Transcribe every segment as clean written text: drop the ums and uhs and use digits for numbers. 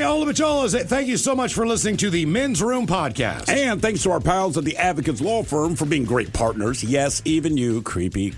Hey, all of it, thank you so much for listening to the Men's Room Podcast. And thanks to our pals at the Advocates Law Firm for being great partners. Yes, even you, creepy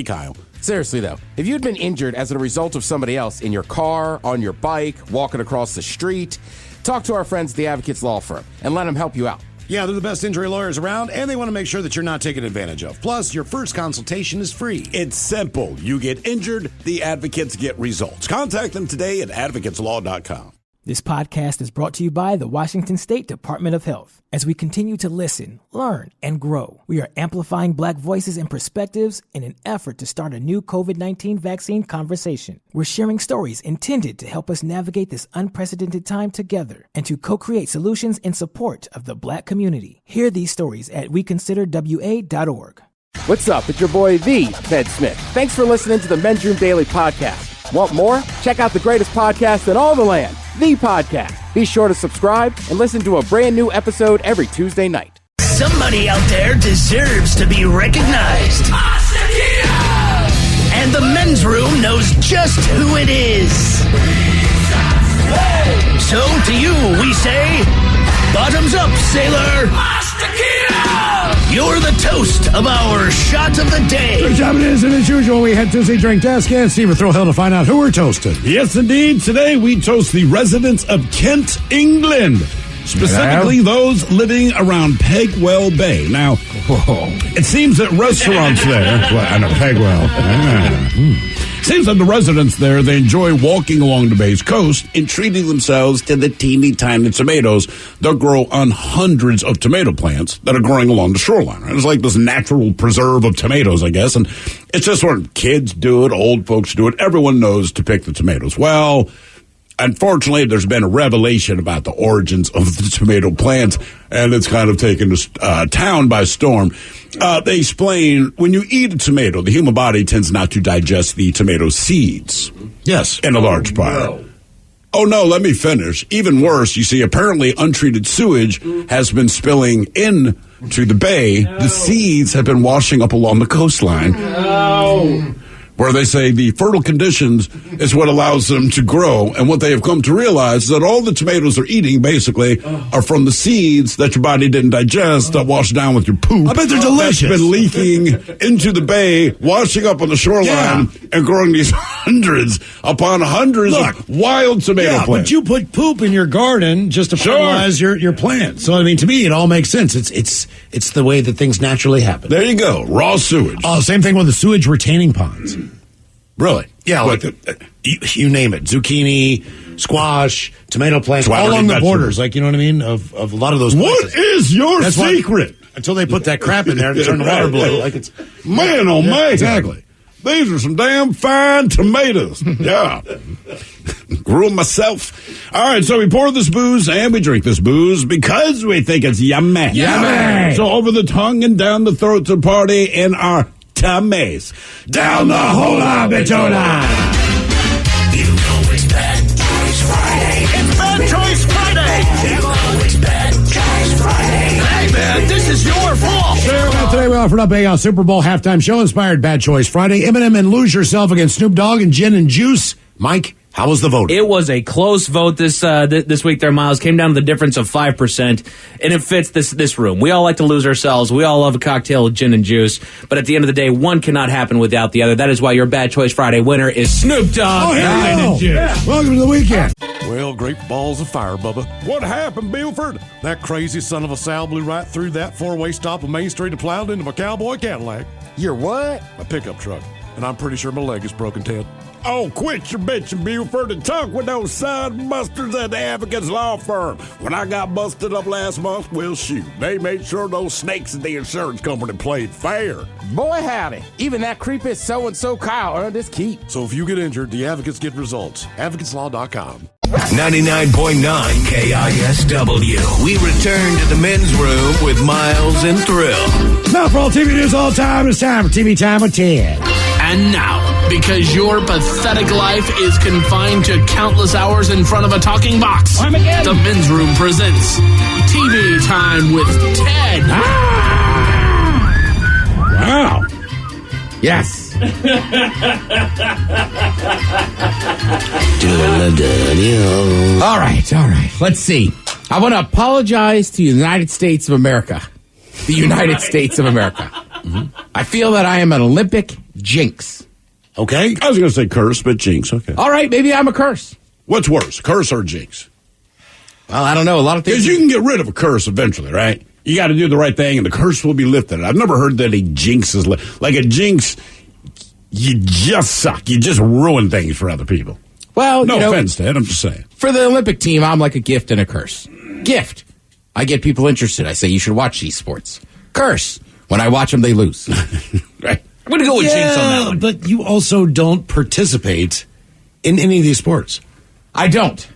Kyle. Seriously, though, if you'd been injured as a result of somebody else in your car, on your bike, walking across the street, talk to our friends at the Advocates Law Firm and let them help you out. Yeah, they're the best injury lawyers around, and they want to make sure that you're not taken advantage of. Plus, your first consultation is free. It's simple. You get injured, the advocates get results. Contact them today at advocateslaw.com. This podcast is brought to you by the Washington State Department of Health. As we continue to listen, learn, and grow, we are amplifying Black voices and perspectives in an effort to start a new COVID-19 vaccine conversation. We're sharing stories intended to help us navigate this unprecedented time together and to co-create solutions in support of the Black community. Hear these stories at weconsiderwa.org. What's up? It's your boy, The Ted Smith. Thanks for listening to the Men's Room Daily Podcast. Want more? Check out the greatest podcast in all the land, The Podcast. Be sure to subscribe and listen to a brand new episode every Tuesday night. Somebody out there deserves to be recognized. And the Men's Room knows just who it is. So to you, we say, bottoms up, sailor. You're the toast of our shot of the day. Good job it is, and as usual, we head to the drink desk and Steve Throwhill to find out who we're toasting. Yes, indeed. Today we toast the residents of Kent, England. Specifically those living around Pegwell Bay. Now, it seems that restaurants there... Well, I know, Pegwell. Seems that the residents there, they enjoy walking along the bay's coast and treating themselves to the teeny tiny tomatoes that grow on hundreds of tomato plants that are growing along the shoreline. Right? It's like this natural preserve of tomatoes, I guess. And it's just when kids do it, old folks do it. Everyone knows to pick the tomatoes. Well, unfortunately, there's been a revelation about the origins of the tomato plant, and it's kind of taken this town by storm. They explain when you eat a tomato, the human body tends not to digest the tomato seeds. Yes. In a large part. No. Oh, no, let me finish. Even worse, you see, apparently untreated sewage has been spilling into the bay. No. The seeds have been washing up along the coastline. No. Where they say the fertile conditions is what allows them to grow. And what they have come to realize is that all the tomatoes they're eating, basically, are from the seeds that your body didn't digest, that washed down with your poop. I bet they're delicious. That's been leaking into the bay, washing up on the shoreline, and growing these hundreds upon hundreds of wild tomato plants. But you put poop in your garden just to fertilize your plant. So, I mean, to me, it all makes sense. It's the way that things naturally happen. There you go. Raw sewage. Oh, same thing with the sewage retaining ponds. Really? Yeah, like you name it. Zucchini, squash, tomato plants, all along the borders, like, you know what I mean, of a lot of those places. What is your secret? Until they put that crap in there to turn the water blue. Like it's man, oh man. Exactly. These are some damn fine tomatoes. Yeah. Grew them myself. All right, so we pour this booze and we drink this booze because we think it's yummy. Yummy. So over the tongue and down the throat to party in our tummies. Down the hola betona. You know it's Bad Choice Friday. It's Bad Choice Friday. You know it's Bad Choice Friday. Hey, man, this is your fault. Today we offered up a Super Bowl halftime show inspired Bad Choice Friday. Eminem and Lose Yourself against Snoop Dogg and Gin and Juice. Mike, how was the vote? It was a close vote this week there, Miles. Came down to the difference of 5%, and it fits this room. We all like to lose ourselves. We all love a cocktail of gin and juice, but at the end of the day, one cannot happen without the other. That is why your Bad Choice Friday winner is Snoop Dogg. Gin and Juice. Yeah. Welcome to the weekend. Well, great balls of fire, Bubba. What happened, Buford? That crazy son of a Sal blew right through that four-way stop of Main Street and plowed into my cowboy Cadillac. Your what? My pickup truck. And I'm pretty sure my leg is broken, Ted. Oh, quit your bitching, Buford, and talk with those side busters at the Advocates Law Firm. When I got busted up last month, well, shoot, they made sure those snakes at the insurance company played fair. Boy, howdy. Even that creepy so-and-so Kyle earned his keep. So if you get injured, the advocates get results. AdvocatesLaw.com. 99.9 KISW. We return to the men's room with Miles and Thrill. Now for all TV news all time, it's time for TV Time with Ted. And now, because your pathetic life is confined to countless hours in front of a talking box, the men's room presents TV Time with Ted. Wow. Yes. All right. Let's see. I want to apologize to the United States of America. The United States of America. Mm-hmm. I feel that I am an Olympic jinx. Okay. I was going to say curse, but jinx. Okay. All right, maybe I'm a curse. What's worse, curse or jinx? Well, I don't know. A lot of things. Because you can get rid of a curse eventually, right? You got to do the right thing, and the curse will be lifted. I've never heard that a jinx is like a jinx. You just suck. You just ruin things for other people. Well, no offense, Ted. I'm just saying. For the Olympic team, I'm like a gift and a curse. Gift. I get people interested. I say you should watch these sports. Curse. When I watch them, they lose. Right. I'm going to go with jinx on that one. But you also don't participate in any of these sports. I don't.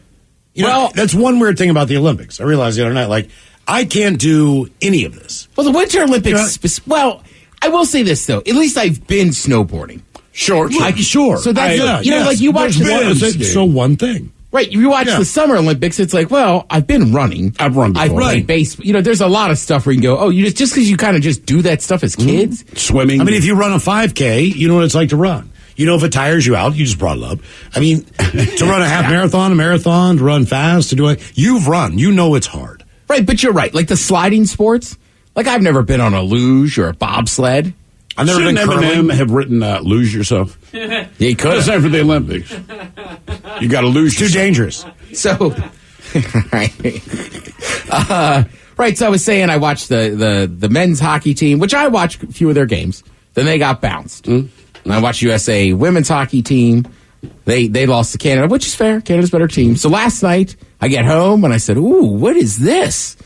You know, that's one weird thing about the Olympics. I realized the other night, like, I can't do any of this. Well, the Winter Olympics, well, I will say this, though. At least I've been snowboarding. Sure. So that's, like you watch one thing. Right, you watch the Summer Olympics, it's like, well, I've been running. I've run before. I've played baseball. You know, there's a lot of stuff where you can go, you just because you kind of just do that stuff as kids. Swimming. I mean, if you run a 5K, you know what it's like to run. You know if it tires you out, you just brought it up. I mean, to run a half marathon, a marathon, to run fast, to do it, you've run. You know it's hard. Right, but you're right. Like the sliding sports, like I've never been on a luge or a bobsled. I've never been curling. Have written lose yourself. Yeah, you could. That's time for the Olympics. You got to lose. Too dangerous. So, right. Right. So I was saying I watched the men's hockey team, which I watched a few of their games. Then they got bounced. And I watched USA women's hockey team. They lost to Canada, which is fair. Canada's a better team. So last night I get home and I said, "Ooh, what is this?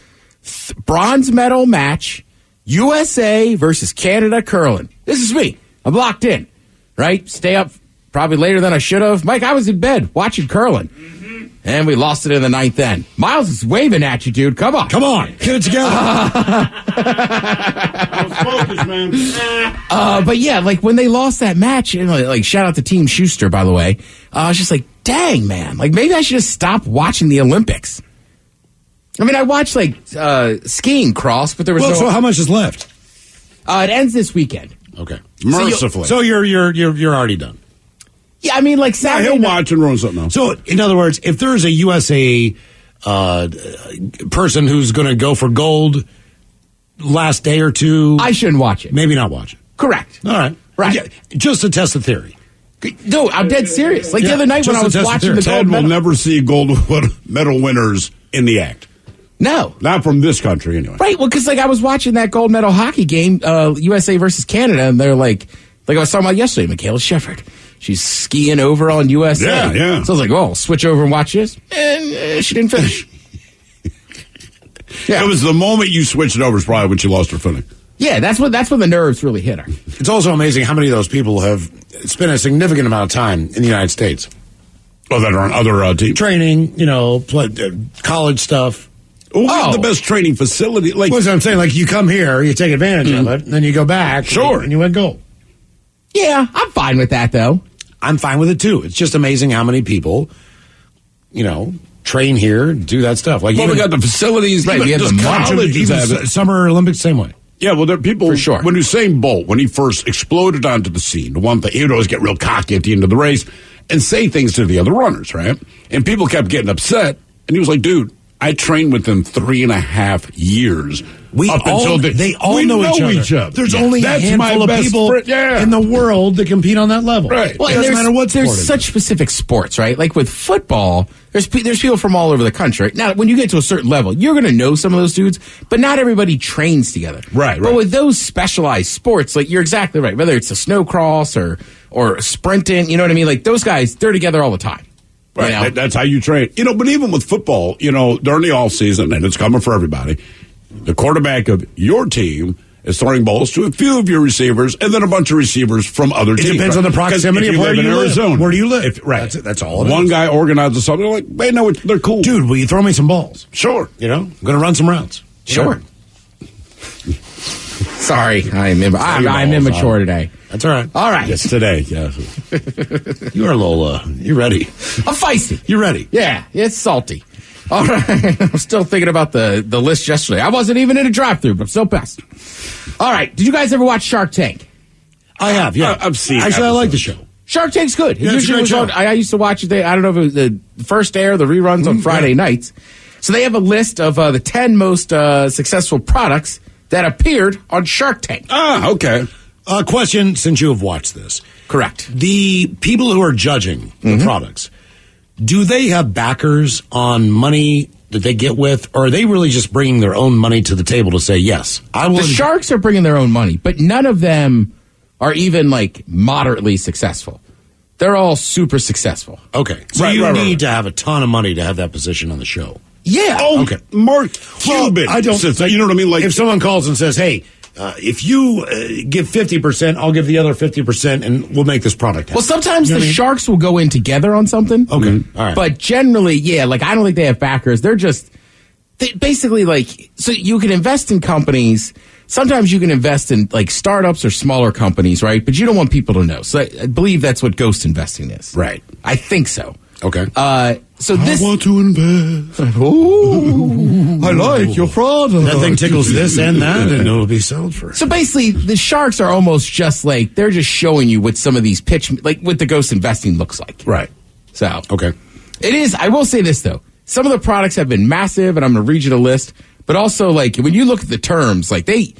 Bronze medal match." USA versus Canada curling. This is me. I'm locked in, right? Stay up probably later than I should have. Mike, I was in bed watching curling. And we lost it in the ninth end. Miles is waving at you, dude. Come on. Come on. Get it together. Focus, man. But yeah, like when they lost that match, and like shout out to Team Schuster, by the way, I was just like, dang, man. Like maybe I should just stop watching the Olympics. I mean, I watched like skiing cross, but there was so how much is left? It ends this weekend. Okay, mercifully. So you're already done. Yeah, I mean, like Saturday. He'll watch and run something else. So, in other words, if there's a USA person who's going to go for gold last day or two, I shouldn't watch it. Maybe not watch it. Correct. All right. Right. Yeah, just to test the theory. No, I'm dead serious. Like the other night when I was watching the gold Ted will medal. never see gold medal winners in the act. No. Not from this country, anyway. Right. Well, because like I was watching that gold medal hockey game, USA versus Canada, and they're like I was talking about yesterday, Michaela Shepard. She's skiing over on USA. Yeah. So I was like, I'll switch over and watch this. And she didn't finish. Yeah. It was the moment you switched it over is probably when she lost her footing. Yeah, that's when the nerves really hit her. It's also amazing how many of those people have spent a significant amount of time in the United States. Oh, that are on other teams. Training, college stuff. We have the best training facility. Like, what I'm saying, like you come here, you take advantage of it, and then you go back. Sure. And you win gold. Yeah, I'm fine with that, though. I'm fine with it, too. It's just amazing how many people, train here, do that stuff. Like, we got the facilities. Right, we have the colleges have it. Summer Olympics, same way. Yeah, well, there are people. For sure. When Usain Bolt, when he first exploded onto the scene, the one thing, he would always get real cocky at the end of the race and say things to the other runners, right? And people kept getting upset. And he was like, dude, I trained with them 3.5 years. They all know each other. There's only a handful of people in the world that compete on that level. Right. Well, it doesn't matter what sport there's such specific sports, right? Like with football, there's people from all over the country. Now, when you get to a certain level, you're going to know some of those dudes, but not everybody trains together. Right. But with those specialized sports, like you're exactly right. Whether it's a snowcross or sprinting, you know what I mean? Like those guys, they're together all the time. Right. That's how you train. But even with football, during the off season, and it's coming for everybody, the quarterback of your team is throwing balls to a few of your receivers and then a bunch of receivers from other teams. It depends on the proximity of where you live. Arizona. Where do you live? Right. That's all it One is. guy organizes something, they're like, hey, no, they're cool. Dude, will you throw me some balls? Sure. I'm going to run some routes. Sure. Sorry, I'm immature today. That's all right. All right. Yes, today. Yeah. You are a little, you're ready. I'm feisty. You're ready. Yeah, it's salty. All right. I'm still thinking about the list yesterday. I wasn't even in a drive-thru, but I'm still pissed. All right. Did you guys ever watch Shark Tank? I have, yeah. I've seen Actually, I like the episodes. show. Shark Tank's good. It Yeah, it's a usually great was show. on, I used to watch it. I don't know if it was the first air, the reruns on Friday nights. So they have a list of the 10 most successful products that appeared on Shark Tank. Ah, okay. Question, since you have watched this. Correct. The people who are judging the products, do they have backers on money that they get with, or are they really just bringing their own money to the table to say, yes, I will... The Sharks are bringing their own money, but none of them are even like moderately successful. They're all super successful. Okay. So Right, you right, need right. to have a ton of money to have that position on the show. Yeah. Oh, Okay. Mark Well, Cuban. I don't... says that, you know what I mean? Like, if someone calls and says, hey, if you give 50%, I'll give the other 50%, and we'll make this product happen. Well, sometimes You know the what I mean? Sharks will go in together on something. Okay. All right. But generally, yeah, like I don't think they have backers. They're just basically like, so you can invest in companies. Sometimes you can invest in like startups or smaller companies, right? But you don't want people to know. So I believe that's what ghost investing is. Right. I think so. Okay. So this. I want to invest. Ooh, I like your product. That thing tickles this and that, and it'll be sold for... So basically, the Sharks are almost just like, they're just showing you what some of these like what the ghost investing looks like. Right. So. Okay. It is. I will say this, though. Some of the products have been massive, and I'm going to read you the list. But also, like, when you look at the terms, like, they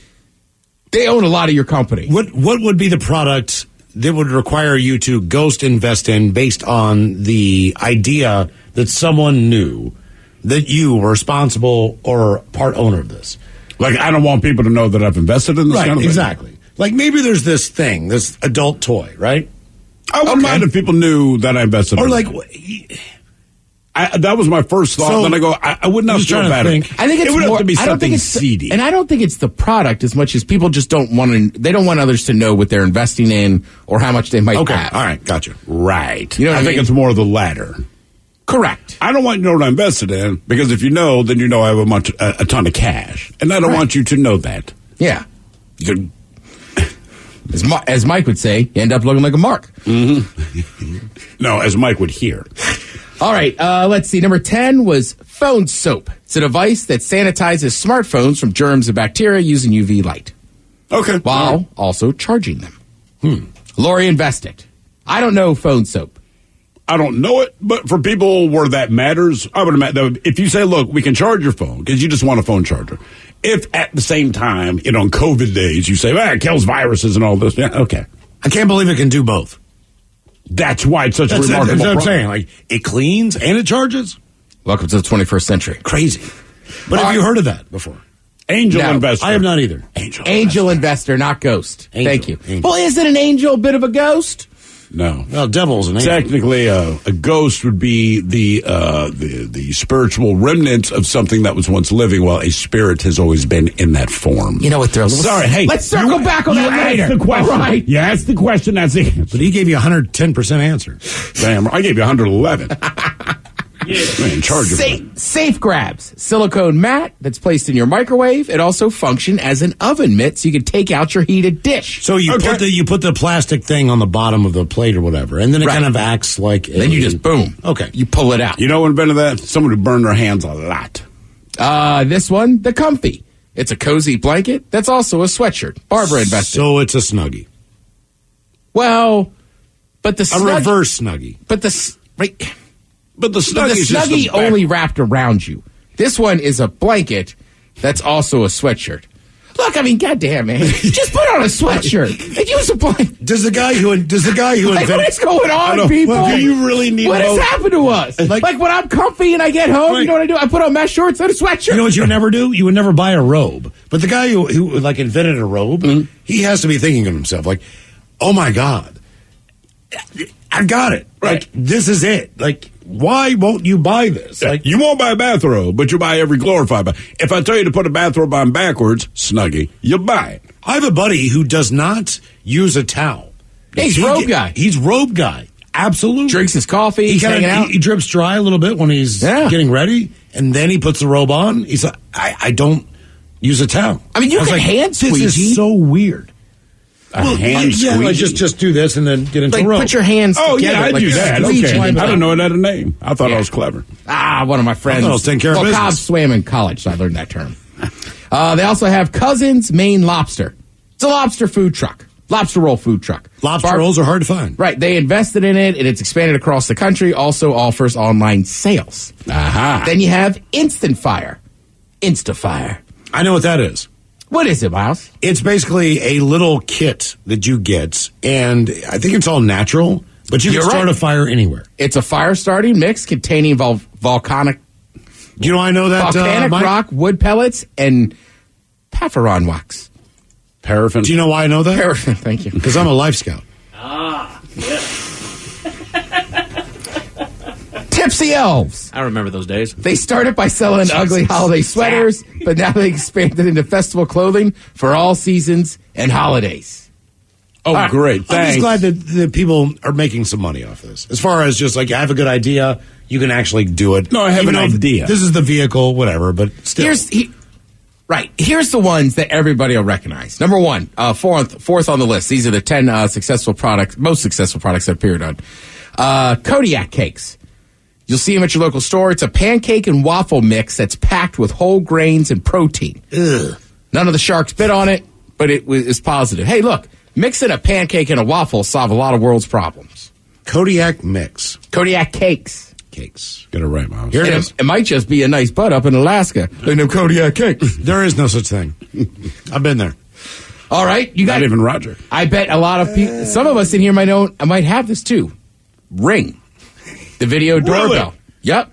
own a lot of your company. What would be the product that would require you to ghost invest in based on the idea that someone knew that you were responsible or part owner of this? Like, I don't want people to know that I've invested in this kind of thing. Exactly. Like, maybe there's this thing, this adult toy, right? I wouldn't mind if people knew that I invested Or in like... it. That was my first thought. So, then I go, I would not I'm just feel trying to bad. think. I think it's it would more, have to be I don't think something it's seedy. and I don't think it's the product as much as people just don't want to. They don't want others to know what they're investing in or how much they might Okay. have. All right. Gotcha. Right. You know what I I think mean? it's more the latter. Correct. I don't want you to know what I invested in, because if you know, then you know I have a ton of cash. And I don't want you to know that. Yeah. You could, as Mike would say, you end up looking like a mark. No, as Mike would hear. All right, let's see. Number 10 was phone soap. It's a device that sanitizes smartphones from germs and bacteria using UV light Okay. while also charging them. Lori invested. I don't know phone soap. I don't know it, but for people where that matters, I would imagine that if you say, look, we can charge your phone because you just want a phone charger. If at the same time, on COVID days, you say, it kills viruses and all this. Yeah, okay. I can't believe it can do both. That's why it's such a That's remarkable what I'm product. saying. Like, it cleans and it charges? Welcome to the 21st century. Crazy. But have you heard of that before? Angel No, investor. I have not either. Angel investor, not ghost. Angel. Thank you. Angel. Well, isn't an angel a bit of a ghost? No. Well, devil's an angel. Technically, a ghost would be the spiritual remnants of something that was once living, while a spirit has always been in that form. You know what? They're a little. Sorry, hey. Let's circle back on that later. Asked the question. All right. You asked the question. That's the answer. But he gave you 110% answer. Damn, I gave you 111. Man, charge of Safe Grabs, silicone mat that's placed in your microwave. It also function as an oven mitt, so you can take out your heated dish. So you put the plastic thing on the bottom of the plate or whatever, and then it Right. kind of acts like Then you just boom. Okay. You pull it out. You know who invented that? Someone who burned their hands a lot. This one, the Comfy. It's a cozy blanket that's also a sweatshirt. Barbara invested. So it's a Snuggie. Well, but the A Snuggie, reverse Snuggie. but the right. But the But the Snuggie's just Snuggie the back- only wrapped around you. This one is a blanket that's also a sweatshirt. Look, I mean, goddamn, man, just put on a sweatshirt and use a blanket. Does the guy who Like, invented what is going I on, know. people? Well, do you really need What has both? happened to us? Like- Like when I'm comfy and I get home, Right. you know what I do? I put on mesh shorts and a sweatshirt. You know what you would never do? You would never buy a robe. But the guy who like invented a robe, he has to be thinking of himself like, oh my God, I've got it. Right. Like, this is it. Like, why won't you buy this? Like, you won't buy a bathrobe, but you buy every glorified bath. If I tell you to put a bathrobe on backwards, Snuggie, you buy it. I have a buddy who does not use a towel. He's robe guy. He's robe guy. Absolutely. Drinks his coffee, he's hanging out. He drips dry a little bit when he's getting ready, and then he puts the robe on. He's like, I don't use a towel. I mean, you was can hand This squeegee. is so weird. Hand yeah, like squeegee? just do this and then get into Like, a robe. put your hands Oh, together. yeah, I like do a that. squeegee. Okay. I Like didn't that. know it had a name. I thought I was clever. One of my friends. I was taking care of business. Cobb swam in college, so I learned that term. They also have Cousins Maine Lobster. It's a lobster food truck. lobster roll food truck. Lobster rolls are hard to find. Right. They invested in it, and it's expanded across the country. Also offers online sales. Aha. Then you have Instant Fire. Instafire. I know what that is. What is it, Miles? It's basically a little kit that you get, and I think it's all natural, but you can You're start right. a fire anywhere. It's a fire-starting mix containing volcanic Do you know I know that, Mike? rock, wood pellets, and Pafferon wax. Paraffin. Do you know why I know that? Paraffin, thank you. Because I'm a Life Scout. Tipsy Elves. I remember those days. They started by selling ugly holiday sweaters, but now they expanded into festival clothing for all seasons and holidays. Oh, great. I'm Thanks. just glad that people are making some money off this. As far as just like, I have a good idea, you can actually do it. No, I have Even an though idea. This is the vehicle, whatever, but still. Here's the ones that everybody will recognize. Number one, fourth on the list. These are the 10 most successful products that appeared on. Kodiak cakes. You'll see them at your local store. It's a pancake and waffle mix that's packed with whole grains and protein. Ugh. None of the sharks bit on it, but it is positive. Hey, look, mixing a pancake and a waffle solve a lot of world's problems. Kodiak mix. Kodiak cakes. Cakes. Get it right, Miles. Here it is. It might just be a nice butt up in Alaska. Like them Kodiak cakes. There is no such thing. I've been there. All right, you got Not even Roger. I bet a lot of people, some of us in here might have this too. Ring. The video doorbell. Really? Yep.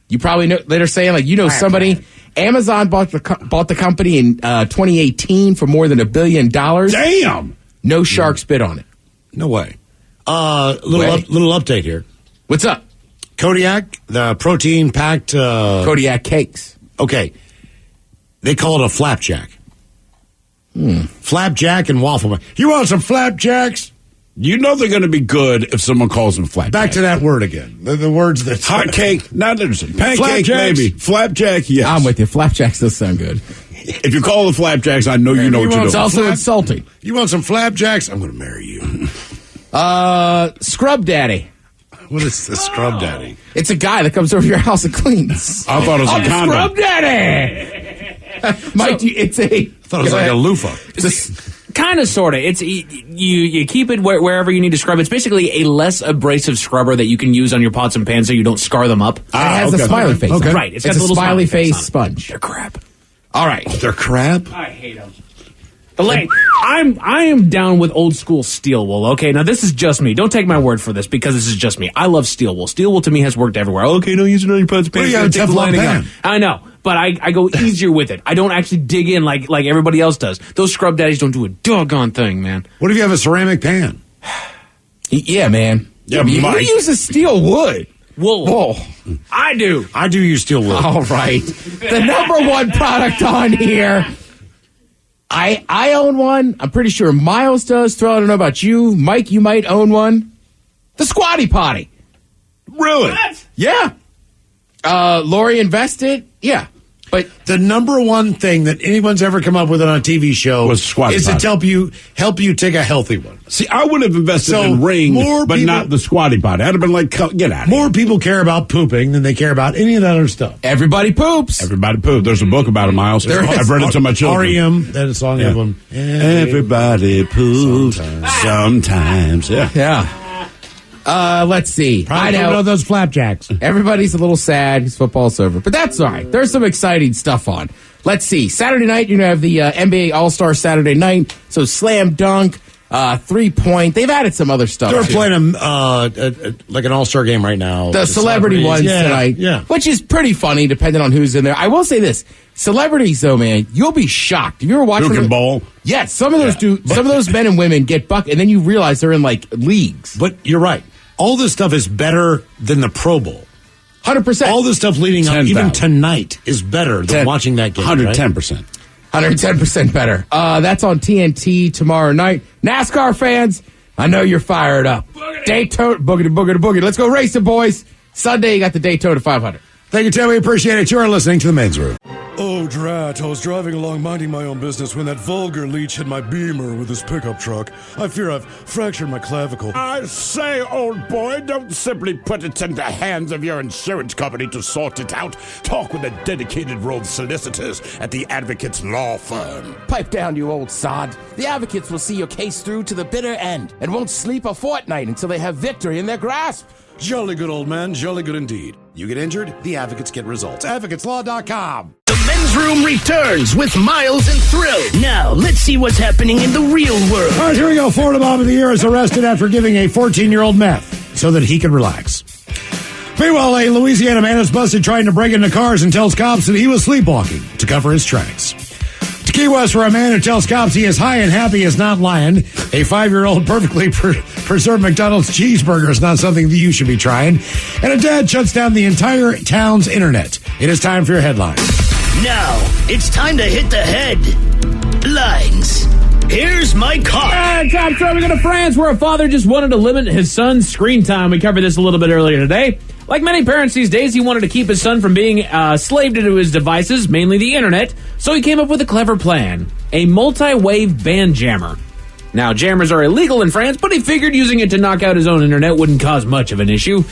You probably know, they're saying like, somebody, Amazon bought the company in 2018 for more than $1 billion. Damn. No sharks bit on it. No way. Little update here. What's up? Kodiak, the protein-packed... Kodiak cakes. Okay. They call it a flapjack. Flapjack and waffle. You want some flapjacks? You know they're going to be good if someone calls them flapjack. Back to that word again. The words that... Hot cake, not interesting. Pancake, Flapjacks? maybe. Flapjack, yes. I'm with you. Flapjacks does sound good. If you call the flapjacks, I know you know what you're It's doing. also insulting. You want some flapjacks? I'm going to marry you. Scrub Daddy. What is the scrub daddy? It's a guy that comes over to your house and cleans. I thought it was a condom. Scrub Daddy. Mike, it's a... I thought it was like a loofah. Kind of, sort of. It's you keep it wherever you need to scrub. It's basically a less abrasive scrubber that you can use on your pots and pans so you don't scar them up. It has a smiley face. Okay. on it. Right. It's got a the little smiley face on it. sponge. They're crap. All right. They're crab? I hate them. But I am down with old school steel wool. Okay, now this is just me. Don't take my word for this because this is just me. I love steel wool. Steel wool to me has worked everywhere. Okay, don't use it on your pots and pans. Well, you got a Teflon pan. I know, but I go easier with it. I don't actually dig in like everybody else does. Those scrub daddies don't do a doggone thing, man. What if you have a ceramic pan? Yeah, man. Yeah, you Mike. use a steel wood. Wool. Whoa. I do. I do use steel wool. All right. The number one product on here. I own one. I'm pretty sure Miles does. Throw, I don't know about you. Mike, you might own one. The Squatty Potty. Really? Yeah. Lori invested. Yeah. But The number one thing that anyone's ever come up with on a TV show Was squatty is potty. to help you take a healthy one. See, I would have invested So, in Ring, more but people- not the squatty potty. I'd have been like, get out of here. More people care about pooping than they care about any of that other stuff. everybody poops. Everybody poop. There's a book about it, Miles. There is. I've read it to my children. REM, that is a song of them. Everybody poops sometimes. Yeah. Yeah. Let's see. Probably I don't know know. those flapjacks. Everybody's a little sad because football's over. But that's all right. There's some exciting stuff on. Let's see. Saturday night, you're going to have the NBA All-Star Saturday night. So slam dunk, 3-point. They've added some other stuff. They're too. playing like an all-star game right now. The celebrity ones tonight. Yeah. Which is pretty funny depending on who's in there. I will say this. Celebrities, though, man, you'll be shocked. Have you ever watched Who can bowl? Yes. Some of those men and women get buck, and then you realize they're in, like, leagues. But you're right. All this stuff is better than the Pro Bowl. 100%. All this stuff leading up, 10,000. even tonight, is better than watching that game. 110%. 110% better. That's on TNT tomorrow night. NASCAR fans, I know you're fired up. Daytona, boogity. Let's go racing, boys. Sunday, you got the Daytona 500. Thank you, Tim. We appreciate it. You are listening to The Men's Room. Oh, Oh, drat. I was driving along minding my own business when that vulgar leech hit my Beamer with his pickup truck. I fear I've fractured my clavicle. I say, old boy, don't simply put it in the hands of your insurance company to sort it out. Talk with a dedicated row of solicitors at the Advocates Law Firm. Pipe down, you old sod. The advocates will see your case through to the bitter end and won't sleep a fortnight until they have victory in their grasp. Jolly good, old man. Jolly good indeed. You get injured, the advocates get results. AdvocatesLaw.com. The Men's Room returns with Miles and Thrill. Now, let's see what's happening in the real world. All right, here we go. Florida Mom of the Year is arrested after giving a 14-year-old meth so that he could relax. Meanwhile, a Louisiana man is busted trying to break into cars and tells cops that he was sleepwalking to cover his tracks. To Key West, where a man who tells cops he is high and happy is not lying. A 5-year-old perfectly preserved McDonald's cheeseburger is not something that you should be trying. And a dad shuts down the entire town's internet. It is time for your headlines. Now, it's time to hit the headlines. Here's my car. Top story, we go to France, where a father just wanted to limit his son's screen time. We covered this a little bit earlier today. Like many parents these days, he wanted to keep his son from being slaved into his devices, mainly the internet, so he came up with a clever plan, a multi-wave band jammer. Now, jammers are illegal in France, but he figured using it to knock out his own internet wouldn't cause much of an issue,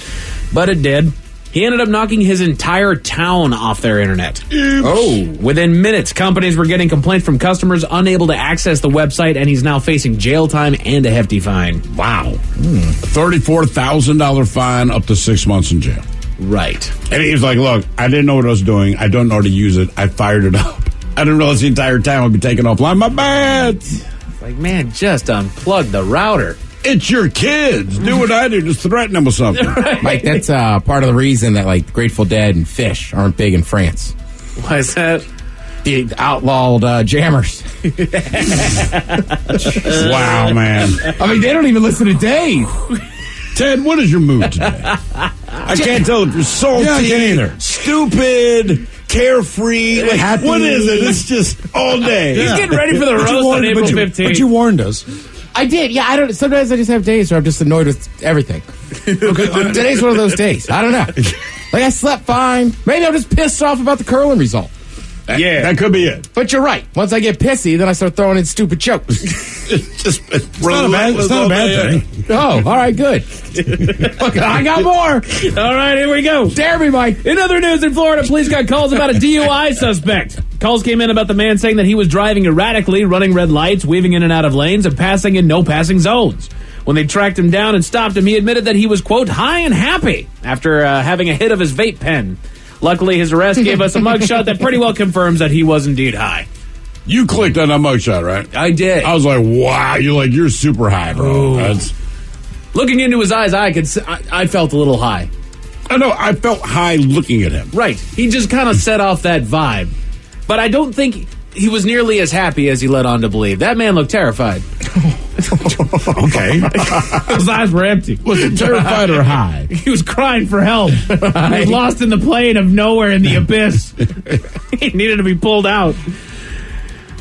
but it did. He ended up knocking his entire town off their internet. Oh. Within minutes, companies were getting complaints from customers unable to access the website, and he's now facing jail time and a hefty fine. Wow. $34,000 fine, up to 6 months in jail. Right. And he was like, look, I didn't know what I was doing. I don't know how to use it. I fired it up. I didn't realize the entire town would be taken offline. My bad. It's like, man, just unplug the router. It's your kids. Do what I do. Just threaten them with something. Mike, that's part of the reason that, like, Grateful Dead and Fish aren't big in France. Why is that? The outlawed jammers. Wow, man. I mean, they don't even listen to Dave. Ted, what is your mood today? I can't tell if you're salty, Yeah, I can't either. stupid, carefree. Like, Happy. what is it? It's just all day. He's getting ready for the roast on April 15th. But you warned us. I did, yeah. I don't. Sometimes I just have days where I'm just annoyed with everything. Today's one of those days. I don't know. Like, I slept fine. Maybe I'm just pissed off about the curling result. Yeah, that could be it. But you're right. Once I get pissy, then I start throwing in stupid jokes. It's not a bad thing. Oh, all right, good. Look, I got more. All right, here we go. Dare me, Mike. In other news, in Florida, police got calls about a DUI suspect. Calls came in about the man saying that he was driving erratically, running red lights, weaving in and out of lanes, and passing in no passing zones. When they tracked him down and stopped him, he admitted that he was, quote, high and happy after having a hit of his vape pen. Luckily, his arrest gave us a mugshot that pretty well confirms that he was indeed high. You clicked on that mugshot, right? I did. I was like, wow, you're super high, bro. That's... Looking into his eyes, I felt a little high. I know, I felt high looking at him. Right. He just kind of set off that vibe. But I don't think he was nearly as happy as he led on to believe. That man looked terrified. Okay. His eyes were empty. Was it terrified or high? He was crying for help. He was lost in the plane of nowhere in the abyss. He needed to be pulled out.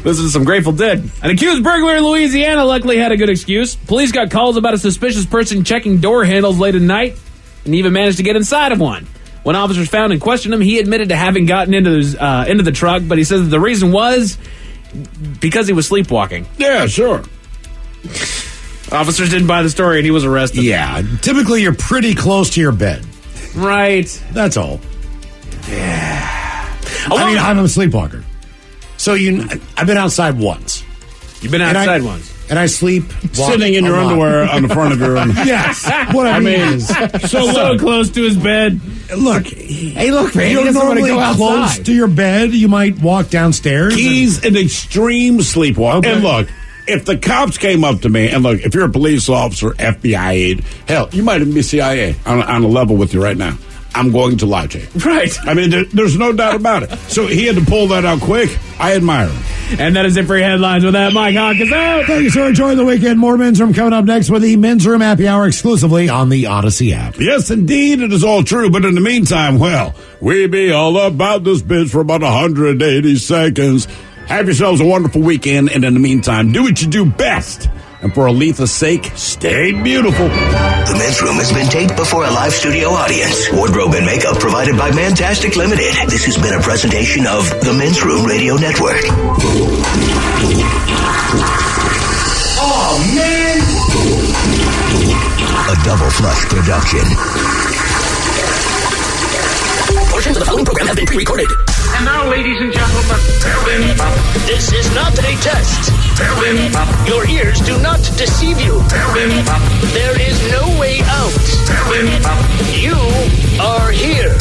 This is some Grateful Dead. An accused burglar in Louisiana luckily had a good excuse. Police got calls about a suspicious person checking door handles late at night and even managed to get inside of one. When officers found and questioned him, he admitted to having gotten into the truck, but he says that the reason was because he was sleepwalking. Yeah, sure. Officers didn't buy the story and he was arrested. Yeah, typically you're pretty close to your bed. Right. That's all. Yeah. I mean, I'm a sleepwalker. So I've been outside once. You've been outside once. And I sleep sitting in your underwear on the front of your own. Yes. What I mean is so close to his bed. Look, hey, look, man. You're normally close to your bed. You might walk downstairs. He's an extreme sleepwalker. Okay. And look, if the cops came up to me, and look, if you're a police officer, FBI aide, hell, you might even be CIA on a level with you right now. I'm going to lie to you. Right. I mean, there's no doubt about it. So he had to pull that out quick. I admire him. And that is it for your headlines. With that, Mike Hawk is out. Thank you, sir. Enjoy the weekend. More Men's Room coming up next with the Men's Room Happy Hour exclusively on the Odyssey app. Yes, indeed, it is all true. But in the meantime, well, we be all about this bitch for about 180 seconds. Have yourselves a wonderful weekend. And in the meantime, do what you do best. And for Aletha's sake, stay beautiful. The Men's Room has been taped before a live studio audience. Wardrobe and makeup provided by Mantastic Limited. This has been a presentation of the Men's Room Radio Network. Oh, man! A Double Flush production. Portions of the following program have been pre-recorded. And now, ladies and gentlemen, This is not a test. your ears do not deceive you. There is no way out. You are here.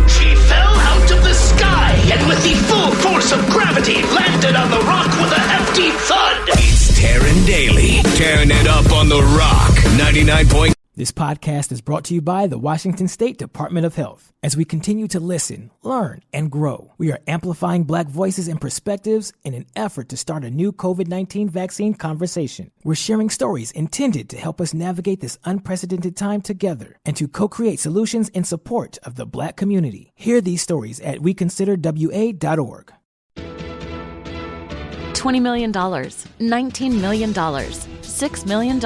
She fell out of the sky and with the full force of gravity landed on the rock with a hefty thud. It's Taryn Daly. Tearing it up on the rock. 99. This podcast is brought to you by the Washington State Department of Health. As we continue to listen, learn, and grow, we are amplifying Black voices and perspectives in an effort to start a new COVID-19 vaccine conversation. We're sharing stories intended to help us navigate this unprecedented time together and to co-create solutions in support of the Black community. Hear these stories at weconsiderwa.org. $20 million, $19 million, $6 million.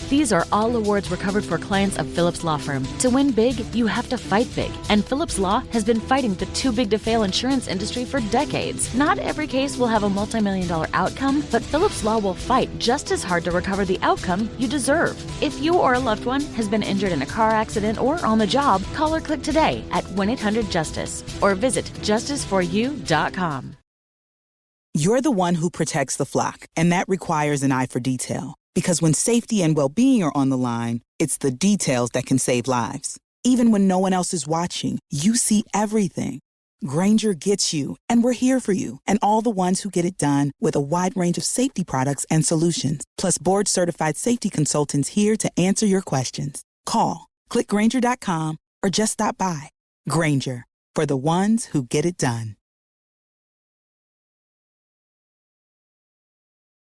These are all awards recovered for clients of Phillips Law Firm. To win big, you have to fight big. And Phillips Law has been fighting the too big to fail insurance industry for decades. Not every case will have a multi-million-dollar outcome, but Phillips Law will fight just as hard to recover the outcome you deserve. If you or a loved one has been injured in a car accident or on the job, call or click today at 1-800-JUSTICE or visit justiceforyou.com. You're the one who protects the flock, and that requires an eye for detail. Because when safety and well-being are on the line, it's the details that can save lives. Even when no one else is watching, you see everything. Grainger gets you, and we're here for you, and all the ones who get it done with a wide range of safety products and solutions, plus board-certified safety consultants here to answer your questions. Call, click Grainger.com, or just stop by. Grainger, for the ones who get it done.